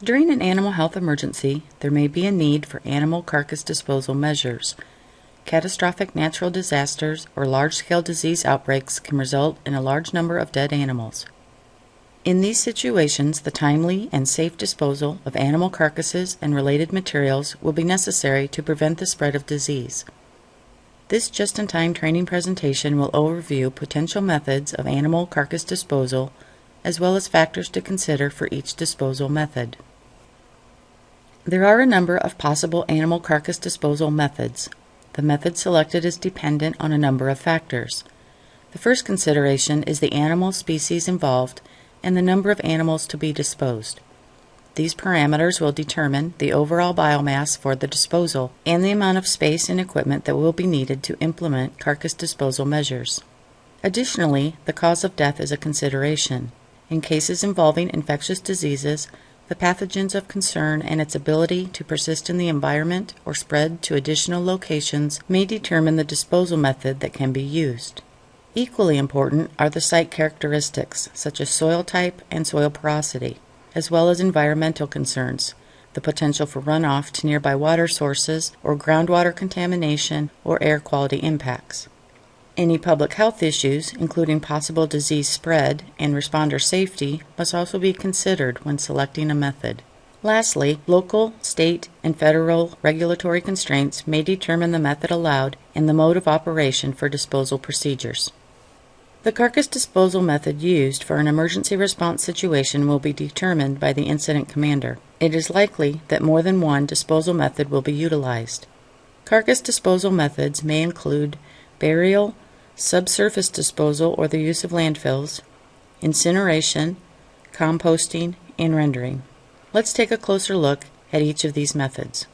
During an animal health emergency, there may be a need for animal carcass disposal measures. Catastrophic natural disasters or large-scale disease outbreaks can result in a large number of dead animals. In these situations, the timely and safe disposal of animal carcasses and related materials will be necessary to prevent the spread of disease. This just-in-time training presentation will overview potential methods of animal carcass disposal, as well as factors to consider for each disposal method. There are a number of possible animal carcass disposal methods. The method selected is dependent on a number of factors. The first consideration is the animal species involved and the number of animals to be disposed. These parameters will determine the overall biomass for the disposal and the amount of space and equipment that will be needed to implement carcass disposal measures. Additionally, the cause of death is a consideration. In cases involving infectious diseases, the pathogens of concern and its ability to persist in the environment or spread to additional locations may determine the disposal method that can be used. Equally important are the site characteristics, such as soil type and soil porosity, as well as environmental concerns, the potential for runoff to nearby water sources or groundwater contamination or air quality impacts. Any public health issues, including possible disease spread and responder safety, must also be considered when selecting a method. Lastly, local, state, and federal regulatory constraints may determine the method allowed and the mode of operation for disposal procedures. The carcass disposal method used for an emergency response situation will be determined by the incident commander. It is likely that more than one disposal method will be utilized. Carcass disposal methods may include burial, subsurface disposal or the use of landfills, incineration, composting, and rendering. Let's take a closer look at each of these methods.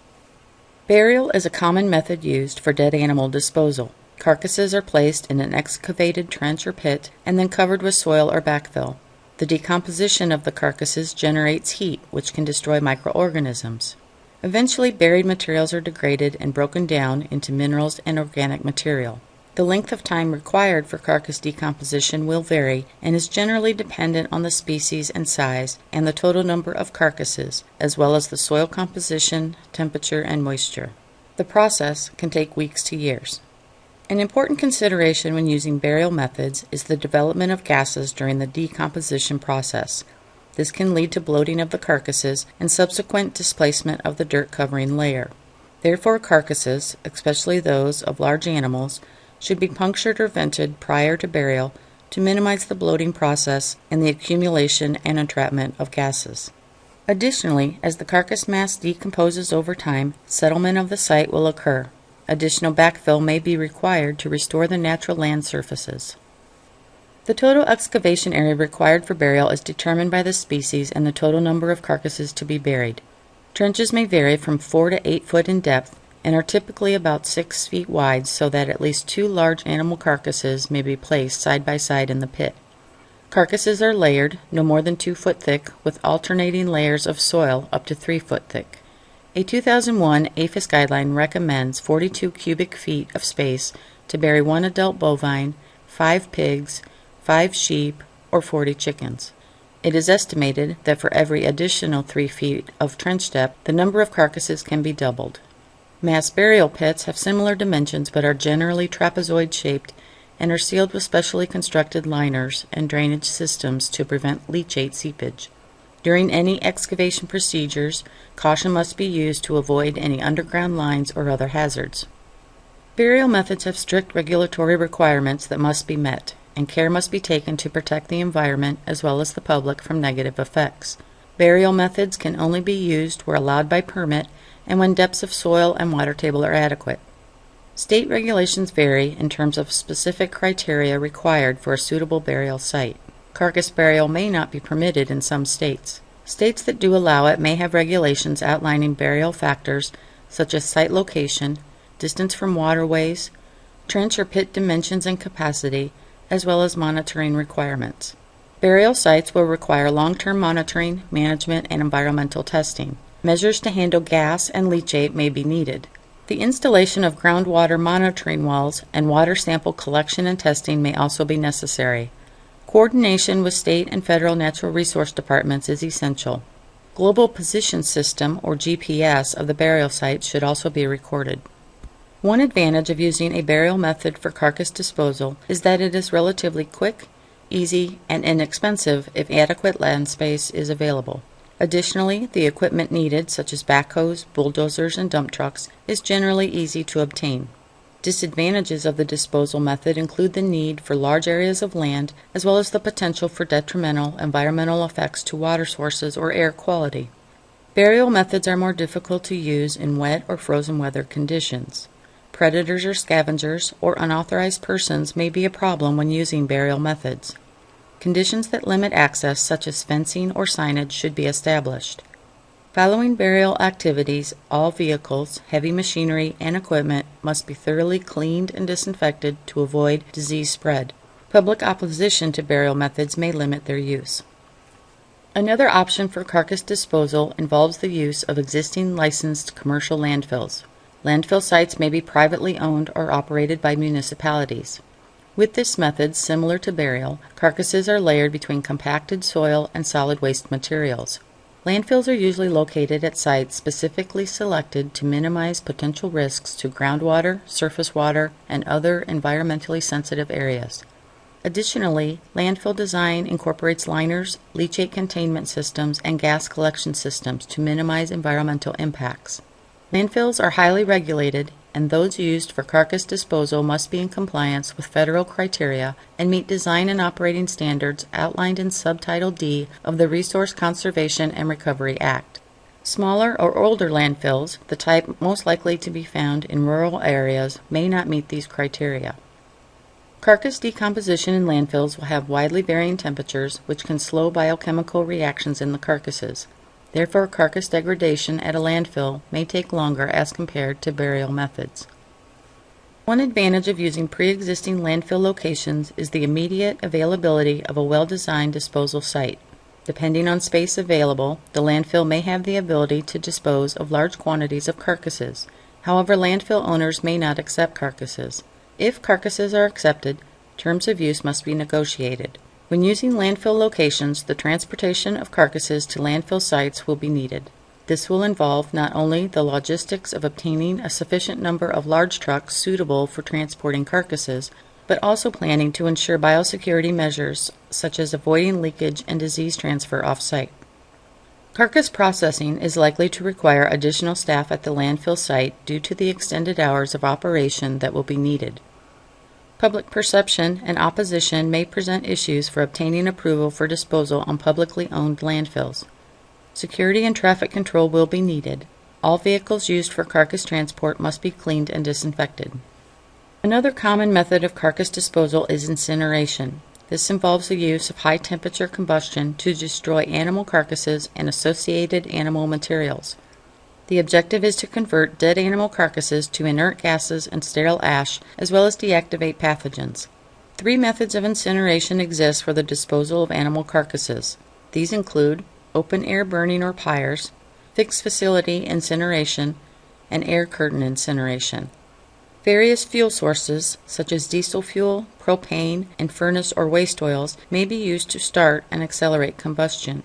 Burial is a common method used for dead animal disposal. Carcasses are placed in an excavated trench or pit and then covered with soil or backfill. The decomposition of the carcasses generates heat, which can destroy microorganisms. Eventually, buried materials are degraded and broken down into minerals and organic material. The length of time required for carcass decomposition will vary and is generally dependent on the species and size and the total number of carcasses, as well as the soil composition, temperature, and moisture. The process can take weeks to years. An important consideration when using burial methods is the development of gases during the decomposition process. This can lead to bloating of the carcasses and subsequent displacement of the dirt covering layer. Therefore, carcasses, especially those of large animals, should be punctured or vented prior to burial to minimize the bloating process and the accumulation and entrapment of gases. Additionally, as the carcass mass decomposes over time, settlement of the site will occur. Additional backfill may be required to restore the natural land surfaces. The total excavation area required for burial is determined by the species and the total number of carcasses to be buried. Trenches may vary from 4 to 8 foot in depth and are typically about 6 feet wide so that at least 2 large animal carcasses may be placed side by side in the pit. Carcasses are layered, no more than 2 foot thick, with alternating layers of soil up to 3 foot thick. A 2001 APHIS guideline recommends 42 cubic feet of space to bury 1 adult bovine, 5 pigs, 5 sheep, or 40 chickens. It is estimated that for every additional 3 feet of trench depth, the number of carcasses can be doubled. Mass burial pits have similar dimensions but are generally trapezoid-shaped and are sealed with specially constructed liners and drainage systems to prevent leachate seepage. During any excavation procedures, caution must be used to avoid any underground lines or other hazards. Burial methods have strict regulatory requirements that must be met, and care must be taken to protect the environment as well as the public from negative effects. Burial methods can only be used where allowed by permit and when depths of soil and water table are adequate. State regulations vary in terms of specific criteria required for a suitable burial site. Carcass burial may not be permitted in some states. States that do allow it may have regulations outlining burial factors such as site location, distance from waterways, trench or pit dimensions and capacity, as well as monitoring requirements. Burial sites will require long-term monitoring, management, and environmental testing. Measures to handle gas and leachate may be needed. The installation of groundwater monitoring wells and water sample collection and testing may also be necessary. Coordination with state and federal natural resource departments is essential. Global Position System, or GPS, of the burial site should also be recorded. One advantage of using a burial method for carcass disposal is that it is relatively quick, easy, and inexpensive if adequate land space is available. Additionally, the equipment needed, such as backhoes, bulldozers, and dump trucks, is generally easy to obtain. Disadvantages of the disposal method include the need for large areas of land, as well as the potential for detrimental environmental effects to water sources or air quality. Burial methods are more difficult to use in wet or frozen weather conditions. Predators or scavengers or unauthorized persons may be a problem when using burial methods. Conditions that limit access, such as fencing or signage, should be established. Following burial activities, all vehicles, heavy machinery, and equipment must be thoroughly cleaned and disinfected to avoid disease spread. Public opposition to burial methods may limit their use. Another option for carcass disposal involves the use of existing licensed commercial landfills. Landfill sites may be privately owned or operated by municipalities. With this method, similar to burial, carcasses are layered between compacted soil and solid waste materials. Landfills are usually located at sites specifically selected to minimize potential risks to groundwater, surface water, and other environmentally sensitive areas. Additionally, landfill design incorporates liners, leachate containment systems, and gas collection systems to minimize environmental impacts. Landfills are highly regulated, and those used for carcass disposal must be in compliance with federal criteria and meet design and operating standards outlined in Subtitle D of the Resource Conservation and Recovery Act. Smaller or older landfills, the type most likely to be found in rural areas, may not meet these criteria. Carcass decomposition in landfills will have widely varying temperatures, which can slow biochemical reactions in the carcasses. Therefore, carcass degradation at a landfill may take longer as compared to burial methods. One advantage of using pre-existing landfill locations is the immediate availability of a well-designed disposal site. Depending on space available, the landfill may have the ability to dispose of large quantities of carcasses. However, landfill owners may not accept carcasses. If carcasses are accepted, terms of use must be negotiated. When using landfill locations, the transportation of carcasses to landfill sites will be needed. This will involve not only the logistics of obtaining a sufficient number of large trucks suitable for transporting carcasses, but also planning to ensure biosecurity measures such as avoiding leakage and disease transfer off-site. Carcass processing is likely to require additional staff at the landfill site due to the extended hours of operation that will be needed. Public perception and opposition may present issues for obtaining approval for disposal on publicly owned landfills. Security and traffic control will be needed. All vehicles used for carcass transport must be cleaned and disinfected. Another common method of carcass disposal is incineration. This involves the use of high-temperature combustion to destroy animal carcasses and associated animal materials. The objective is to convert dead animal carcasses to inert gases and sterile ash, as well as deactivate pathogens. 3 methods of incineration exist for the disposal of animal carcasses. These include open-air burning or pyres, fixed facility incineration, and air curtain incineration. Various fuel sources, such as diesel fuel, propane, and furnace or waste oils, may be used to start and accelerate combustion.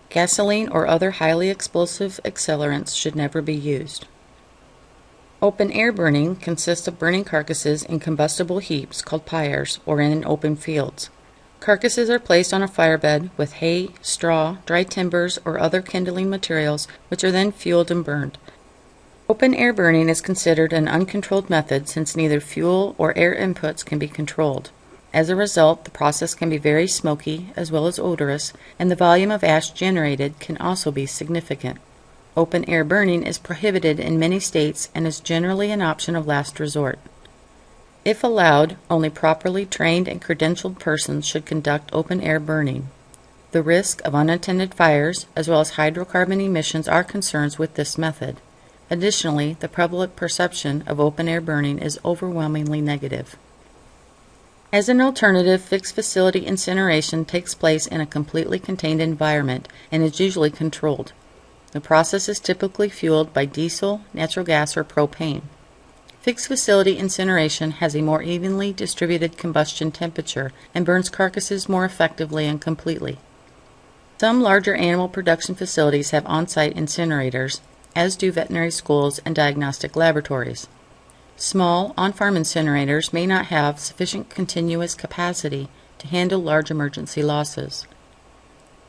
Gasoline or other highly explosive accelerants should never be used. Open-air burning consists of burning carcasses in combustible heaps called pyres or in open fields. Carcasses are placed on a firebed with hay, straw, dry timbers, or other kindling materials, which are then fueled and burned. Open-air burning is considered an uncontrolled method since neither fuel or air inputs can be controlled. As a result, the process can be very smoky as well as odorous, and the volume of ash generated can also be significant. Open-air burning is prohibited in many states and is generally an option of last resort. If allowed, only properly trained and credentialed persons should conduct open-air burning. The risk of unattended fires as well as hydrocarbon emissions are concerns with this method. Additionally, the public perception of open-air burning is overwhelmingly negative. As an alternative, fixed facility incineration takes place in a completely contained environment and is usually controlled. The process is typically fueled by diesel, natural gas, or propane. Fixed facility incineration has a more evenly distributed combustion temperature and burns carcasses more effectively and completely. Some larger animal production facilities have on-site incinerators, as do veterinary schools and diagnostic laboratories. Small, on-farm incinerators may not have sufficient continuous capacity to handle large emergency losses.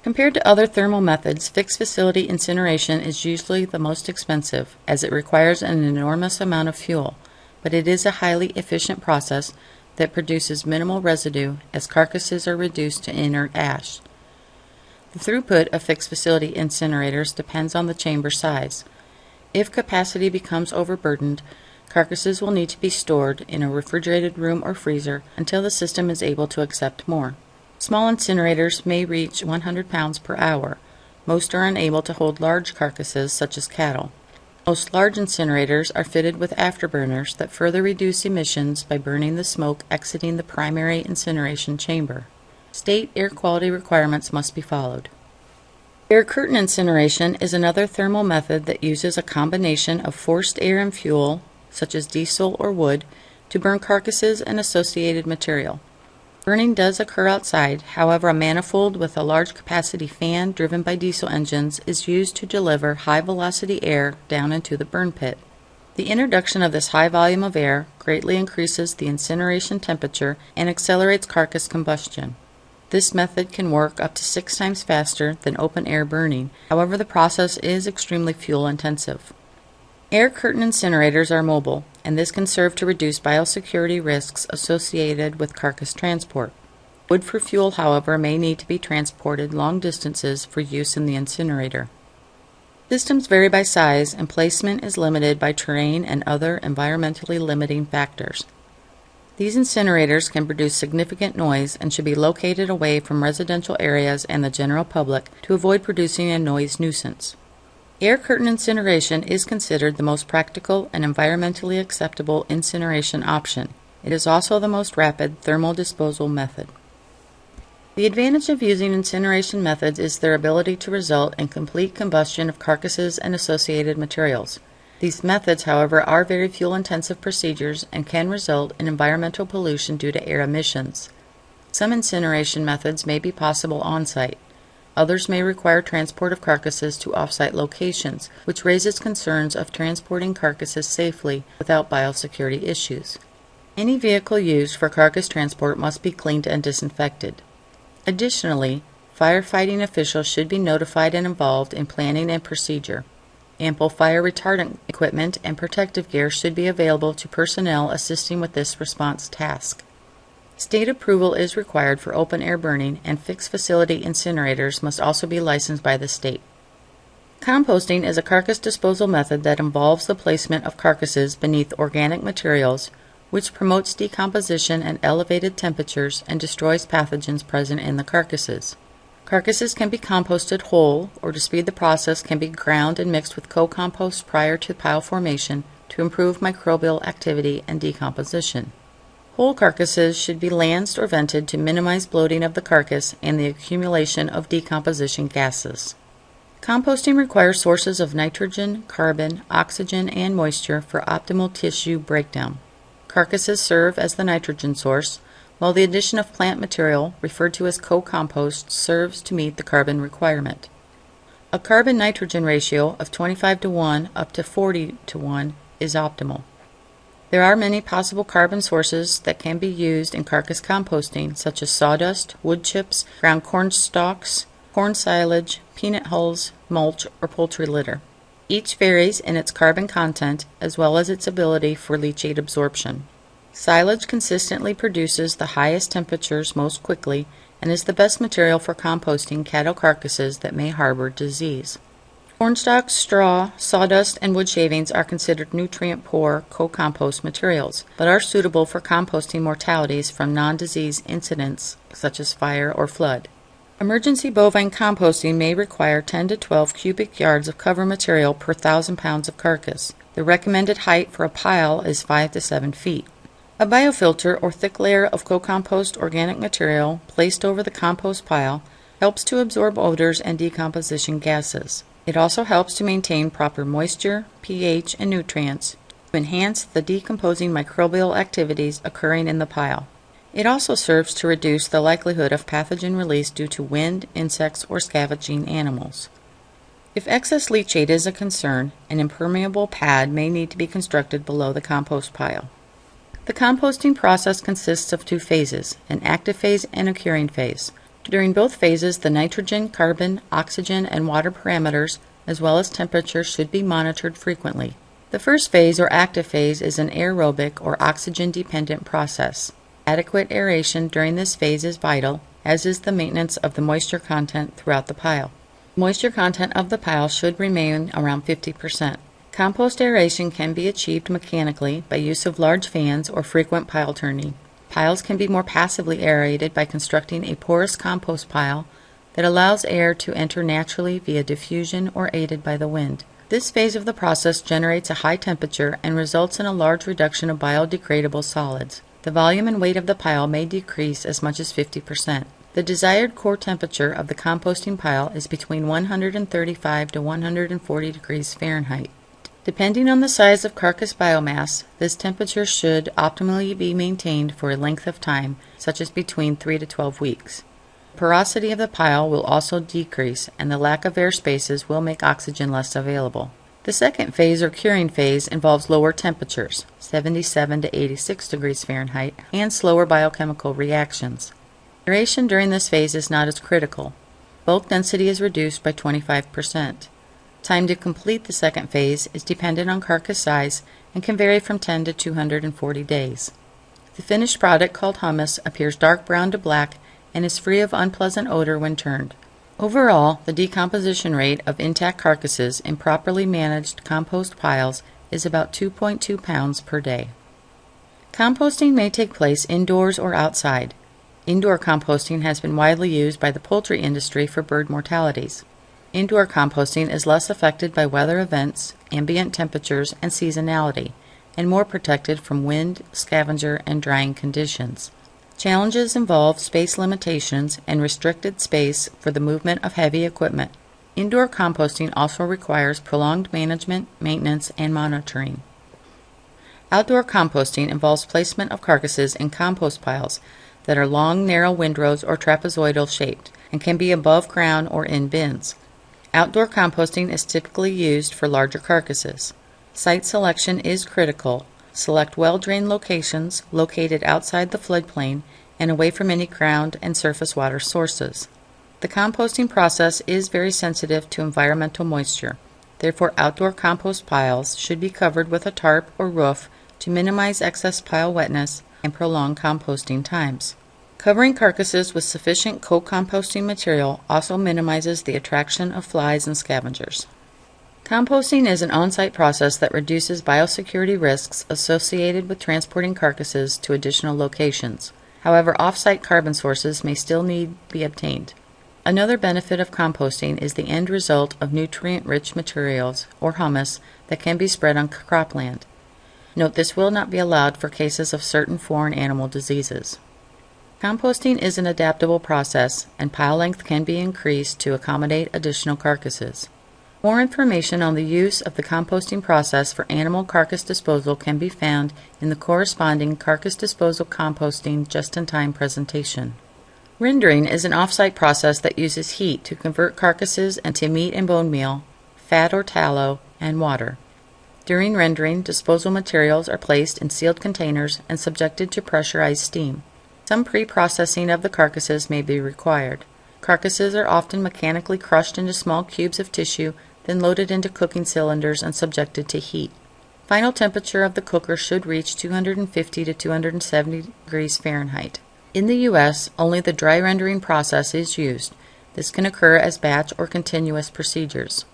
Compared to other thermal methods, fixed facility incineration is usually the most expensive, as it requires an enormous amount of fuel, but it is a highly efficient process that produces minimal residue as carcasses are reduced to inert ash. The throughput of fixed facility incinerators depends on the chamber size. If capacity becomes overburdened, carcasses will need to be stored in a refrigerated room or freezer until the system is able to accept more. Small incinerators may reach 100 pounds per hour. Most are unable to hold large carcasses such as cattle. Most large incinerators are fitted with afterburners that further reduce emissions by burning the smoke exiting the primary incineration chamber. State air quality requirements must be followed. Air curtain incineration is another thermal method that uses a combination of forced air and fuel, such as diesel or wood, to burn carcasses and associated material. Burning does occur outside, however, a manifold with a large capacity fan driven by diesel engines is used to deliver high-velocity air down into the burn pit. The introduction of this high volume of air greatly increases the incineration temperature and accelerates carcass combustion. This method can work up to 6 times faster than open-air burning, however the process is extremely fuel-intensive. Air curtain incinerators are mobile, and this can serve to reduce biosecurity risks associated with carcass transport. Wood for fuel, however, may need to be transported long distances for use in the incinerator. Systems vary by size, and placement is limited by terrain and other environmentally limiting factors. These incinerators can produce significant noise and should be located away from residential areas and the general public to avoid producing a noise nuisance. Air curtain incineration is considered the most practical and environmentally acceptable incineration option. It is also the most rapid thermal disposal method. The advantage of using incineration methods is their ability to result in complete combustion of carcasses and associated materials. These methods, however, are very fuel-intensive procedures and can result in environmental pollution due to air emissions. Some incineration methods may be possible on-site. Others may require transport of carcasses to off-site locations, which raises concerns of transporting carcasses safely without biosecurity issues. Any vehicle used for carcass transport must be cleaned and disinfected. Additionally, firefighting officials should be notified and involved in planning and procedure. Ample fire retardant equipment and protective gear should be available to personnel assisting with this response task. State approval is required for open-air burning, and fixed facility incinerators must also be licensed by the state. Composting is a carcass disposal method that involves the placement of carcasses beneath organic materials, which promotes decomposition at elevated temperatures and destroys pathogens present in the carcasses. Carcasses can be composted whole, or to speed the process can be ground and mixed with co-compost prior to pile formation to improve microbial activity and decomposition. Whole carcasses should be lanced or vented to minimize bloating of the carcass and the accumulation of decomposition gases. Composting requires sources of nitrogen, carbon, oxygen, and moisture for optimal tissue breakdown. Carcasses serve as the nitrogen source, while the addition of plant material, referred to as co-compost, serves to meet the carbon requirement. A carbon-nitrogen ratio of 25:1 up to 40:1 is optimal. There are many possible carbon sources that can be used in carcass composting, such as sawdust, wood chips, ground corn stalks, corn silage, peanut hulls, mulch, or poultry litter. Each varies in its carbon content as well as its ability for leachate absorption. Silage consistently produces the highest temperatures most quickly and is the best material for composting cattle carcasses that may harbor disease. Cornstalks, straw, sawdust, and wood shavings are considered nutrient-poor co-compost materials, but are suitable for composting mortalities from non-disease incidents such as fire or flood. Emergency bovine composting may require 10 to 12 cubic yards of cover material per 1,000 pounds of carcass. The recommended height for a pile is 5 to 7 feet. A biofilter or thick layer of co-compost organic material placed over the compost pile helps to absorb odors and decomposition gases. It also helps to maintain proper moisture, pH, and nutrients to enhance the decomposing microbial activities occurring in the pile. It also serves to reduce the likelihood of pathogen release due to wind, insects, or scavenging animals. If excess leachate is a concern, an impermeable pad may need to be constructed below the compost pile. The composting process consists of two phases, an active phase and a curing phase. During both phases, the nitrogen, carbon, oxygen, and water parameters, as well as temperature, should be monitored frequently. The first phase, or active phase, is an aerobic or oxygen-dependent process. Adequate aeration during this phase is vital, as is the maintenance of the moisture content throughout the pile. Moisture content of the pile should remain around 50%. Compost aeration can be achieved mechanically by use of large fans or frequent pile turning. Piles can be more passively aerated by constructing a porous compost pile that allows air to enter naturally via diffusion or aided by the wind. This phase of the process generates a high temperature and results in a large reduction of biodegradable solids. The volume and weight of the pile may decrease as much as 50%. The desired core temperature of the composting pile is between 135 to 140 degrees Fahrenheit. Depending on the size of carcass biomass, this temperature should optimally be maintained for a length of time, such as between 3 to 12 weeks. The porosity of the pile will also decrease, and the lack of air spaces will make oxygen less available. The second phase, or curing phase, involves lower temperatures, 77 to 86 degrees Fahrenheit, and slower biochemical reactions. Aeration during this phase is not as critical. Bulk density is reduced by 25%. Time to complete the second phase is dependent on carcass size and can vary from 10 to 240 days. The finished product, called humus, appears dark brown to black and is free of unpleasant odor when turned. Overall, the decomposition rate of intact carcasses in properly managed compost piles is about 2.2 pounds per day. Composting may take place indoors or outside. Indoor composting has been widely used by the poultry industry for bird mortalities. Indoor composting is less affected by weather events, ambient temperatures, and seasonality, and more protected from wind, scavenger, and drying conditions. Challenges involve space limitations and restricted space for the movement of heavy equipment. Indoor composting also requires prolonged management, maintenance, and monitoring. Outdoor composting involves placement of carcasses in compost piles that are long, narrow windrows or trapezoidal shaped and can be above ground or in bins. Outdoor composting is typically used for larger carcasses. Site selection is critical. Select well-drained locations located outside the floodplain and away from any ground and surface water sources. The composting process is very sensitive to environmental moisture. Therefore, outdoor compost piles should be covered with a tarp or roof to minimize excess pile wetness and prolong composting times. Covering carcasses with sufficient co-composting material also minimizes the attraction of flies and scavengers. Composting is an on-site process that reduces biosecurity risks associated with transporting carcasses to additional locations. However, off-site carbon sources may still need to be obtained. Another benefit of composting is the end result of nutrient-rich materials, or humus, that can be spread on cropland. Note, this will not be allowed for cases of certain foreign animal diseases. Composting is an adaptable process, and pile length can be increased to accommodate additional carcasses. More information on the use of the composting process for animal carcass disposal can be found in the corresponding Carcass Disposal Composting Just-in-Time presentation. Rendering is an off-site process that uses heat to convert carcasses into meat and bone meal, fat or tallow, and water. During rendering, disposal materials are placed in sealed containers and subjected to pressurized steam. Some pre-processing of the carcasses may be required. Carcasses are often mechanically crushed into small cubes of tissue, then loaded into cooking cylinders and subjected to heat. Final temperature of the cooker should reach 250 to 270 degrees Fahrenheit. In the U.S., only the dry rendering process is used. This can occur as batch or continuous procedures.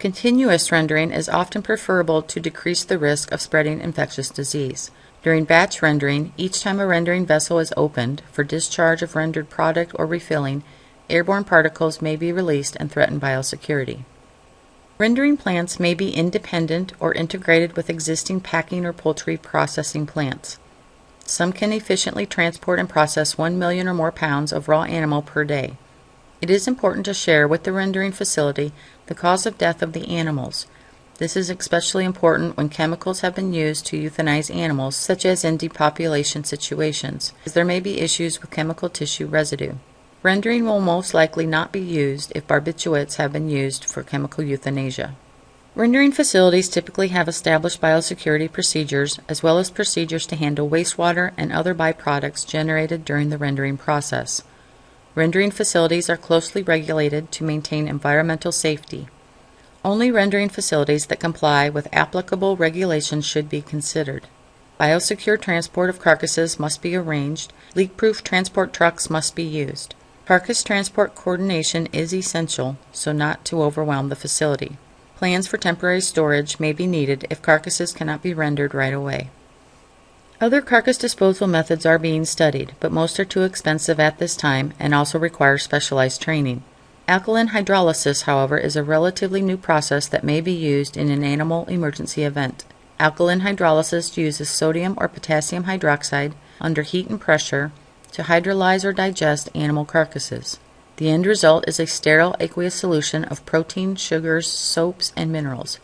Continuous rendering is often preferable to decrease the risk of spreading infectious disease. During batch rendering, each time a rendering vessel is opened for discharge of rendered product or refilling, airborne particles may be released and threaten biosecurity. Rendering plants may be independent or integrated with existing packing or poultry processing plants. Some can efficiently transport and process 1 million or more pounds of raw animal per day. It is important to share with the rendering facility the cause of death of the animals. This is especially important when chemicals have been used to euthanize animals, such as in depopulation situations, as there may be issues with chemical tissue residue. Rendering will most likely not be used if barbiturates have been used for chemical euthanasia. Rendering facilities typically have established biosecurity procedures, as well as procedures to handle wastewater and other byproducts generated during the rendering process. Rendering facilities are closely regulated to maintain environmental safety. Only rendering facilities that comply with applicable regulations should be considered. Biosecure transport of carcasses must be arranged. Leak-proof transport trucks must be used. Carcass transport coordination is essential, so not to overwhelm the facility. Plans for temporary storage may be needed if carcasses cannot be rendered right away. Other carcass disposal methods are being studied, but most are too expensive at this time and also require specialized training. Alkaline hydrolysis, however, is a relatively new process that may be used in an animal emergency event. Alkaline hydrolysis uses sodium or potassium hydroxide under heat and pressure to hydrolyze or digest animal carcasses. The end result is a sterile aqueous solution of protein, sugars, soaps, and minerals.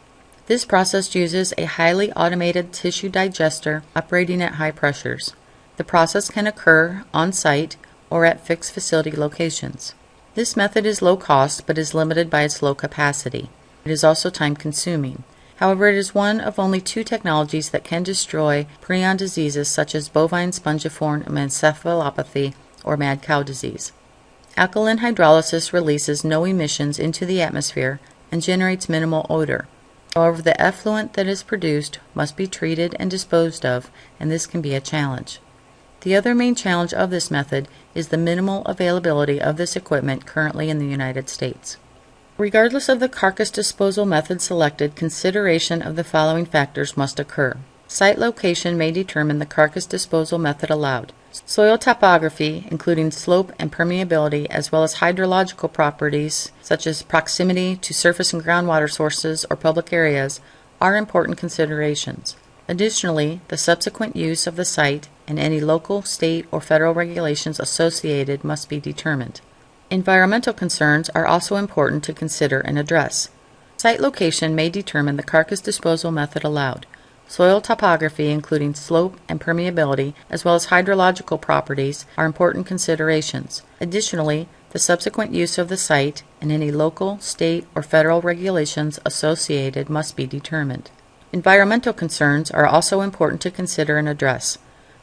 This process uses a highly automated tissue digester operating at high pressures. The process can occur on-site or at fixed facility locations. This method is low cost but is limited by its low capacity. It is also time-consuming. However, it is one of only 2 technologies that can destroy prion diseases such as bovine spongiform encephalopathy or mad cow disease. Alkaline hydrolysis releases no emissions into the atmosphere and generates minimal odor. However, the effluent that is produced must be treated and disposed of, and this can be a challenge. The other main challenge of this method is the minimal availability of this equipment currently in the United States. Regardless of the carcass disposal method selected, consideration of the following factors must occur. Site location may determine the carcass disposal method allowed. Soil topography, including slope and permeability, as well as hydrological properties, such as proximity to surface and groundwater sources or public areas, are important considerations. Additionally, the subsequent use of the site and any local, state, or federal regulations associated must be determined. Environmental concerns are also important to consider and address. Site location may determine the carcass disposal method allowed. Soil topography, including slope and permeability, as well as hydrological properties, are important considerations. Additionally, the subsequent use of the site and any local, state, or federal regulations associated must be determined. Environmental concerns are also important to consider and address.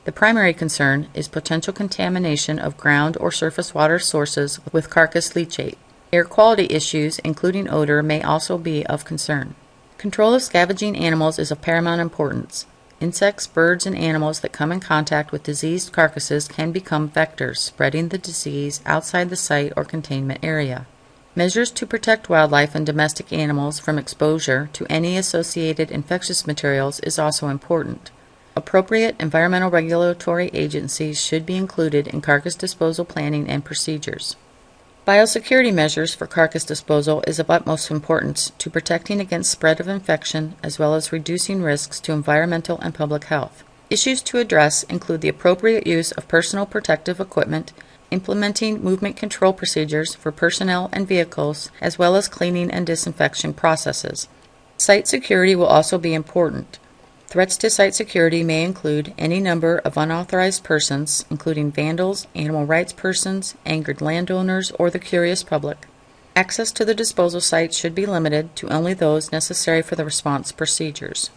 The primary concern is potential contamination of ground or surface water sources with carcass leachate. Air quality issues, including odor, may also be of concern. Control of scavenging animals is of paramount importance. Insects, birds, and animals that come in contact with diseased carcasses can become vectors, spreading the disease outside the site or containment area. Measures to protect wildlife and domestic animals from exposure to any associated infectious materials is also important. Appropriate environmental regulatory agencies should be included in carcass disposal planning and procedures. Biosecurity measures for carcass disposal is of utmost importance to protecting against spread of infection as well as reducing risks to environmental and public health. Issues to address include the appropriate use of personal protective equipment, implementing movement control procedures for personnel and vehicles, as well as cleaning and disinfection processes. Site security will also be important. Threats to site security may include any number of unauthorized persons, including vandals, animal rights persons, angered landowners, or the curious public. Access to the disposal site should be limited to only those necessary for the response procedures.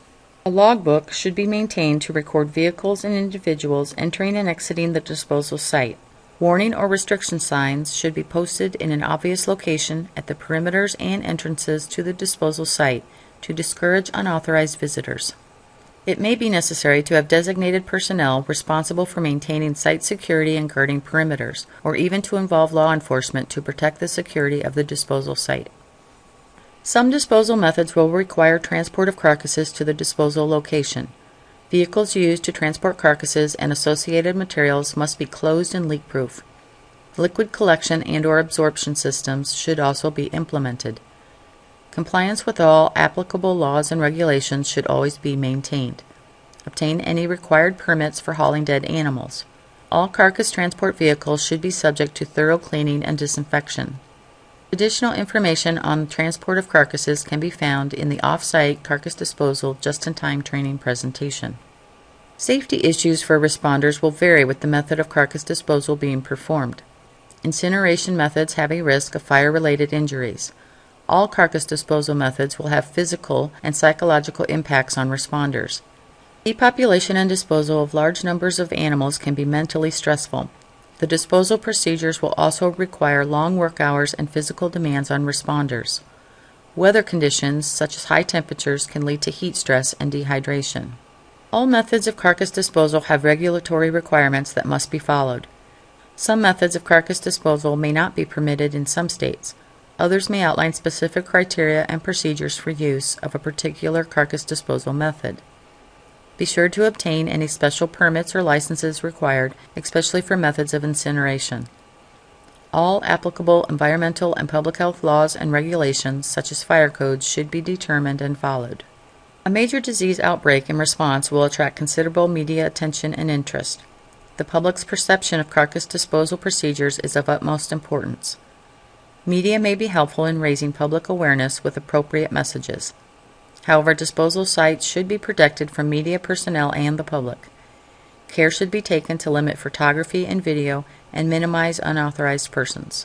A logbook should be maintained to record vehicles and individuals entering and exiting the disposal site. Warning or restriction signs should be posted in an obvious location at the perimeters and entrances to the disposal site to discourage unauthorized visitors. It may be necessary to have designated personnel responsible for maintaining site security and guarding perimeters, or even to involve law enforcement to protect the security of the disposal site. Some disposal methods will require transport of carcasses to the disposal location. Vehicles used to transport carcasses and associated materials must be closed and leak-proof. Liquid collection and/or absorption systems should also be implemented. Compliance with all applicable laws and regulations should always be maintained. Obtain any required permits for hauling dead animals. All carcass transport vehicles should be subject to thorough cleaning and disinfection. Additional information on the transport of carcasses can be found in the off-site carcass disposal just-in-time training presentation. Safety issues for responders will vary with the method of carcass disposal being performed. Incineration methods have a risk of fire-related injuries. All carcass disposal methods will have physical and psychological impacts on responders. Depopulation and disposal of large numbers of animals can be mentally stressful. The disposal procedures will also require long work hours and physical demands on responders. Weather conditions, such as high temperatures, can lead to heat stress and dehydration. All methods of carcass disposal have regulatory requirements that must be followed. Some methods of carcass disposal may not be permitted in some states. Others may outline specific criteria and procedures for use of a particular carcass disposal method. Be sure to obtain any special permits or licenses required, especially for methods of incineration. All applicable environmental and public health laws and regulations, such as fire codes, should be determined and followed. A major disease outbreak and response will attract considerable media attention and interest. The public's perception of carcass disposal procedures is of utmost importance. Media may be helpful in raising public awareness with appropriate messages. However, disposal sites should be protected from media personnel and the public. Care should be taken to limit photography and video and minimize unauthorized persons.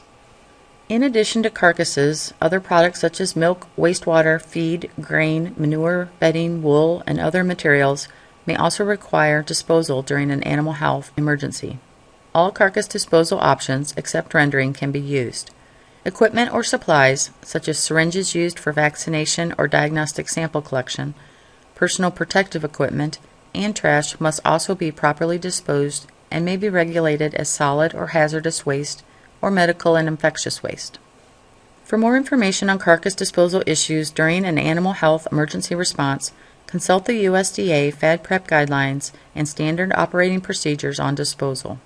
In addition to carcasses, other products such as milk, wastewater, feed, grain, manure, bedding, wool, and other materials may also require disposal during an animal health emergency. All carcass disposal options, except rendering, can be used. Equipment or supplies, such as syringes used for vaccination or diagnostic sample collection, personal protective equipment, and trash must also be properly disposed and may be regulated as solid or hazardous waste or medical and infectious waste. For more information on carcass disposal issues during an animal health emergency response, consult the USDA FAD Prep Guidelines and Standard Operating Procedures on Disposal.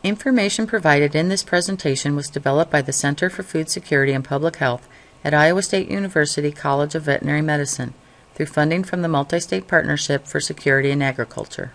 Information provided in this presentation was developed by the Center for Food Security and Public Health at Iowa State University College of Veterinary Medicine through funding from the Multi-State Partnership for Security in Agriculture.